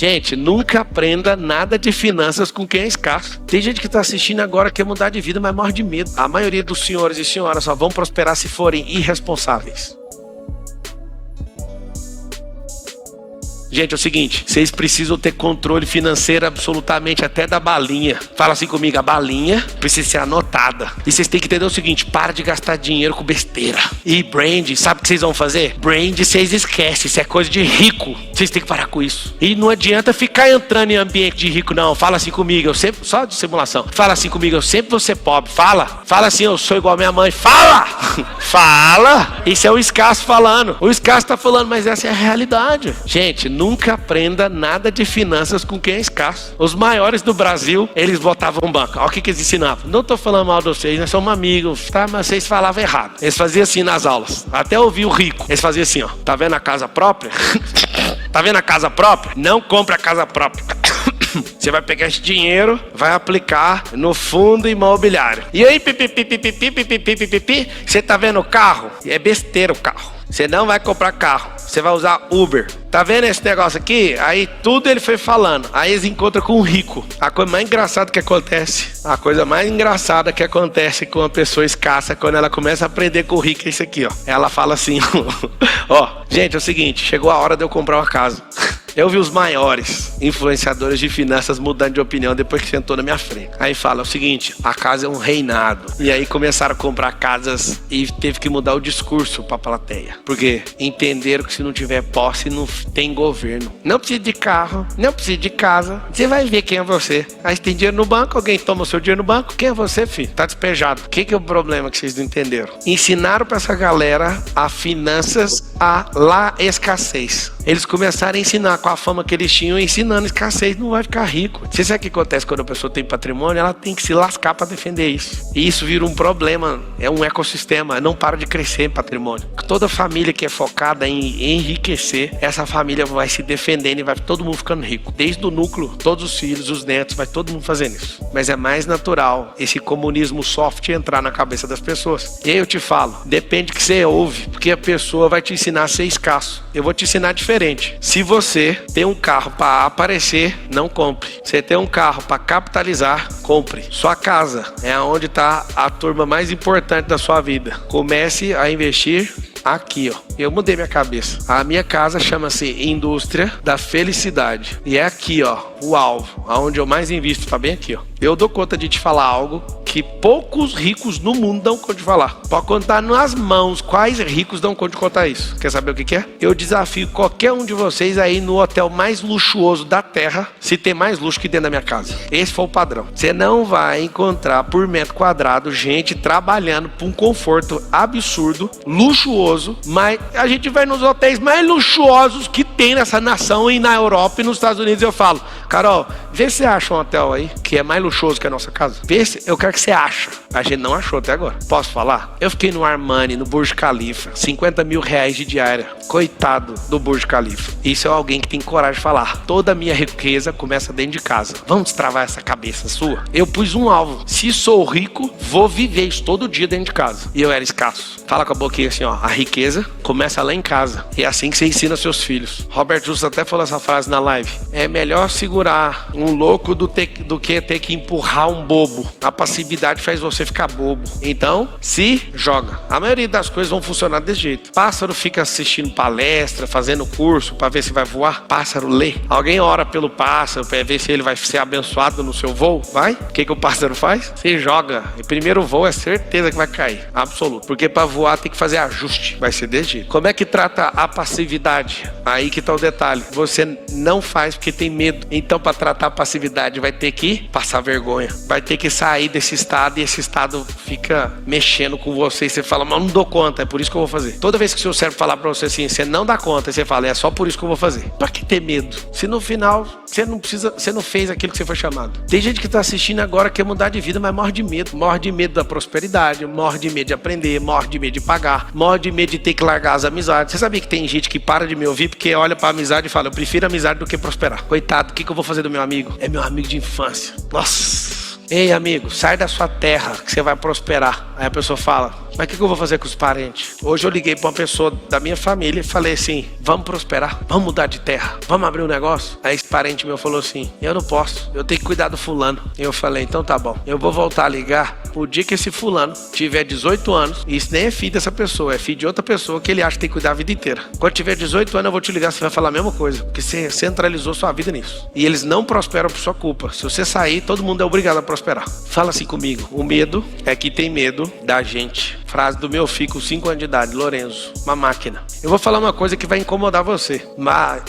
Gente, nunca aprenda nada de finanças com quem é escasso. Tem gente que está assistindo agora que quer mudar de vida, mas morre de medo. A maioria dos senhores e senhoras só vão prosperar se forem irresponsáveis. Gente, é o seguinte, vocês precisam ter controle financeiro absolutamente até da balinha. Fala assim comigo, a balinha precisa ser anotada. E vocês têm que entender o seguinte, para de gastar dinheiro com besteira. E brand, sabe o que vocês vão fazer? Brand vocês esquecem, isso é coisa de rico. Vocês têm que parar com isso. E não adianta ficar entrando em ambiente de rico, não. Fala assim comigo, eu sempre, só de simulação. Fala assim comigo, eu sempre vou ser pobre. Fala assim, eu sou igual a minha mãe. Fala! Fala! Isso é o escasso falando. O escasso tá falando, mas essa é a realidade. Gente, nunca aprenda nada de finanças com quem é escasso. Os maiores do Brasil, eles botavam banco. Olha o que eles ensinavam. Não tô falando mal de vocês, nós somos amigos, tá? Mas vocês falavam errado. Eles faziam assim nas aulas. Até ouvir o rico. Eles faziam assim, ó. Tá vendo a casa própria? Tá vendo a casa própria? Não compre a casa própria. Você vai pegar esse dinheiro, vai aplicar no fundo imobiliário. E aí, você tá vendo o carro? É besteira o carro. Você não vai comprar carro, você vai usar Uber. Tá vendo esse negócio aqui? Aí tudo ele foi falando. Aí eles encontram com um rico. A coisa mais engraçada que acontece com uma pessoa escassa, quando ela começa a aprender com o rico, é isso aqui, ó. Ela fala assim, ó, gente, é o seguinte, chegou a hora de eu comprar uma casa. Eu vi os maiores influenciadores de finanças mudando de opinião depois que sentou na minha frente. Aí fala o seguinte, a casa é um reinado. E aí começaram a comprar casas e teve que mudar o discurso pra plateia. Porque entenderam que se não tiver posse, não tem governo. Não precisa de carro, não precisa de casa. Você vai ver quem é você. Aí você tem dinheiro no banco, alguém toma o seu dinheiro no banco. Quem é você, filho? Tá despejado. O que é o problema que vocês não entenderam? Ensinaram pra essa galera a finanças a escassez. Eles começaram a ensinar com a fama que eles tinham, ensinando escassez, não vai ficar rico. Você sabe o que acontece quando a pessoa tem patrimônio? Ela tem que se lascar para defender isso. E isso vira um problema, é um ecossistema, não para de crescer patrimônio. Toda família que é focada em enriquecer, essa família vai se defendendo e vai todo mundo ficando rico. Desde o núcleo, todos os filhos, os netos, vai todo mundo fazendo isso. Mas é mais natural esse comunismo soft entrar na cabeça das pessoas. E aí eu te falo, depende do que você ouve, porque a pessoa vai te ensinar a ser escasso. Eu vou te ensinar diferente. Se você tem um carro para aparecer, não compre. Você tem um carro para capitalizar, compre. Sua casa é onde está a turma mais importante da sua vida. Comece a investir aqui, ó. Eu mudei minha cabeça. A minha casa chama-se Indústria da Felicidade. E é aqui, ó, o alvo. Aonde eu mais invisto, tá bem aqui, ó. Eu dou conta de te falar algo que poucos ricos no mundo dão conta de falar. Pode contar nas mãos quais ricos dão conta de contar isso. Quer saber o que é? Eu desafio qualquer um de vocês aí no hotel mais luxuoso da terra, se tem mais luxo que dentro da minha casa. Esse foi o padrão. Você não vai encontrar por metro quadrado gente trabalhando por um conforto absurdo, luxuoso, mas a gente vai nos hotéis mais luxuosos que tem nessa nação e na Europa e nos Estados Unidos. Eu falo, Carol, vê se você acha um hotel aí que é mais luxuoso que a nossa casa. Vê se, eu quero que você acha. A gente não achou até agora. Posso falar? Eu fiquei no Armani, no Burj Khalifa, 50 mil reais de diária. Coitado do Burj Khalifa. Isso é alguém que tem coragem de falar. Toda a minha riqueza começa dentro de casa. Vamos destravar essa cabeça sua? Eu pus um alvo. Se sou rico, vou viver isso todo dia dentro de casa. E eu era escasso. Fala com a boquinha assim, ó. A riqueza começa lá em casa. E é assim que você ensina seus filhos. Robert Justo até falou essa frase na live. É melhor segurar um louco do que ter que empurrar um bobo. A passividade faz você ficar bobo. Então, se joga. A maioria das coisas vão funcionar desse jeito. Pássaro fica assistindo palestra, fazendo curso para ver se vai voar. Pássaro lê. Alguém ora pelo pássaro para ver se ele vai ser abençoado no seu voo? Vai? O que o pássaro faz? Você joga. E primeiro voo é certeza que vai cair. Absoluto. Porque para voar tem que fazer ajuste. Vai ser desse jeito. Como é que trata a passividade? Aí que tá o detalhe. Você não faz porque tem medo. Então, para tratar a passividade, vai ter que passar vergonha. Vai ter que sair desse estado e esse estado fica mexendo com você. E você fala, mas não dou conta, é por isso que eu vou fazer. Toda vez que o seu cérebro falar pra você assim, você não dá conta, e você fala, é só por isso que eu vou fazer. Pra que ter medo? Se no final você não fez aquilo que você foi chamado. Tem gente que tá assistindo agora que quer mudar de vida, mas morre de medo. Morre de medo da prosperidade, morre de medo de aprender, morre de medo de pagar, morre de medo de ter que largar as amizades. Você sabia que tem gente que para de me ouvir porque olha pra amizade e fala, eu prefiro amizade do que prosperar. Coitado, o que eu vou fazer do meu amigo? É meu amigo de infância. Nossa, Ei, amigo, sai da sua terra que você vai prosperar. Aí a pessoa fala, mas o que eu vou fazer com os parentes? Hoje eu liguei para uma pessoa da minha família e falei assim, vamos prosperar, vamos mudar de terra, vamos abrir um negócio? Aí esse parente meu falou assim, eu não posso, eu tenho que cuidar do fulano. E eu falei, então tá bom, eu vou voltar a ligar o dia que esse fulano tiver 18 anos, e isso nem é filho dessa pessoa, é filho de outra pessoa que ele acha que tem que cuidar a vida inteira. Quando tiver 18 anos eu vou te ligar, você vai falar a mesma coisa, porque você centralizou sua vida nisso. E eles não prosperam por sua culpa. Se você sair, todo mundo é obrigado a prosperar. Fala assim comigo, o medo é que tem medo da gente. Frase do meu filho com 5 anos de idade, Lorenzo, uma máquina. Eu vou falar uma coisa que vai incomodar você,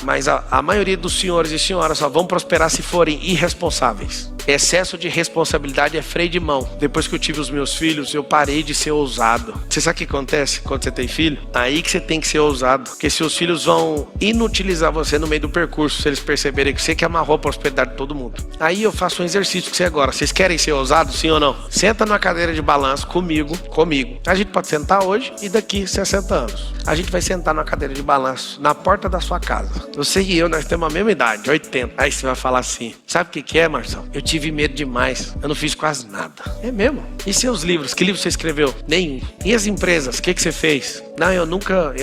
mas a maioria dos senhores e senhoras só vão prosperar se forem irresponsáveis. Excesso de responsabilidade é freio de mão. Depois que eu tive os meus filhos, eu parei de ser ousado. Você sabe o que acontece quando você tem filho? Aí que você tem que ser ousado. Porque seus filhos vão inutilizar você no meio do percurso, se eles perceberem que você que amarrou a prosperidade de todo mundo. Aí eu faço um exercício com você agora. Vocês querem ser ousados, sim ou não? Senta numa cadeira de balanço comigo. A gente pode sentar hoje e daqui 60 anos. A gente vai sentar numa cadeira de balanço na porta da sua casa. Você e eu, nós temos a mesma idade, 80. Aí você vai falar assim, sabe o que é, Marcelo? Eu tive medo demais, eu não fiz quase nada. É mesmo? E seus livros? Que livro você escreveu? Nenhum. E as empresas? O que você fez? Não, eu nunca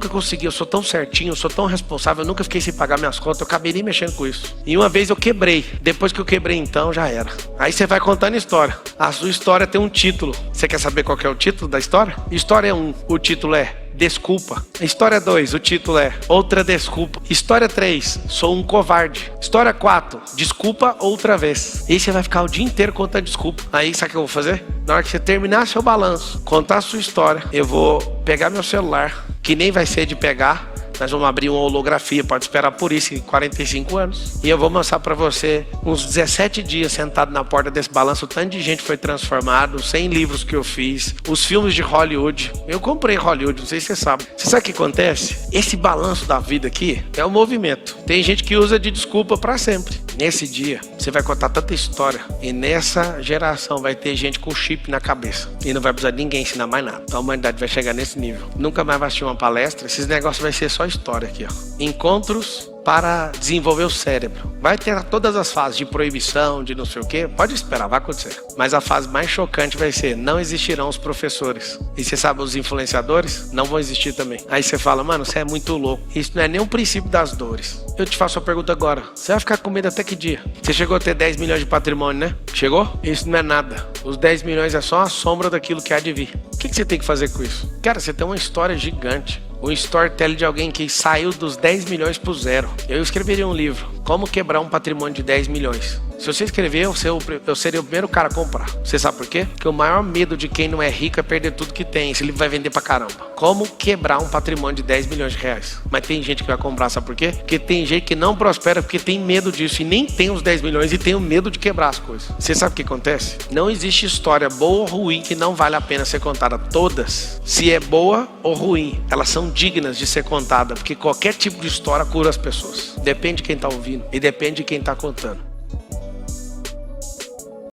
consegui, eu sou tão certinho, eu sou tão responsável, eu nunca fiquei sem pagar minhas contas, eu acabei nem mexendo com isso. E uma vez eu quebrei, depois que eu quebrei então, já era. Aí você vai contando história. A sua história tem um título. Você quer saber qual que é o título da história? História 1, o título é Desculpa. História 2, o título é Outra Desculpa. História 3, Sou um Covarde. História 4, Desculpa outra vez. E aí você vai ficar o dia inteiro contando desculpa. Aí sabe o que eu vou fazer? Na hora que você terminar seu balanço, contar a sua história, eu vou pegar meu celular, que nem vai ser de pegar. Nós vamos abrir uma holografia, pode esperar por isso, em 45 anos. E eu vou mostrar pra você uns 17 dias sentado na porta desse balanço, o tanto de gente foi transformado, 100 livros que eu fiz, os filmes de Hollywood. Eu comprei Hollywood, não sei se você sabe. Você sabe o que acontece? Esse balanço da vida aqui é o movimento. Tem gente que usa de desculpa pra sempre. Nesse dia, você vai contar tanta história. E nessa geração vai ter gente com chip na cabeça. E não vai precisar de ninguém ensinar mais nada. A humanidade vai chegar nesse nível. Nunca mais vai assistir uma palestra. Esses negócios vai ser só história aqui, ó. Encontros para desenvolver o cérebro. Vai ter todas as fases de proibição, de não sei o quê. Pode esperar, vai acontecer. Mas a fase mais chocante vai ser, não existirão os professores. E você sabe, os influenciadores não vão existir também. Aí você fala, mano, você é muito louco. Isso não é nem um princípio das dores. Eu te faço a pergunta agora. Você vai ficar com medo até que dia? Você chegou a ter 10 milhões de patrimônio, né? Chegou? Isso não é nada. Os 10 milhões é só a sombra daquilo que há de vir. O que você tem que fazer com isso? Cara, você tem uma história gigante. Um storytelling de alguém que saiu dos 10 milhões pro zero. Eu escreveria um livro, Como Quebrar um Patrimônio de 10 milhões. Se você escrever, eu seria o primeiro cara a comprar. Você sabe por quê? Porque o maior medo de quem não é rico é perder tudo que tem. Esse livro vai vender pra caramba. Como quebrar um patrimônio de 10 milhões de reais. Mas tem gente que vai comprar, sabe por quê? Porque tem gente que não prospera porque tem medo disso. E nem tem os 10 milhões e tem o medo de quebrar as coisas. Você sabe o que acontece? Não existe história boa ou ruim que não vale a pena ser contada. Todas, se é boa ou ruim, elas são dignas de ser contada. Porque qualquer tipo de história cura as pessoas. Depende de quem tá ouvindo e depende de quem tá contando.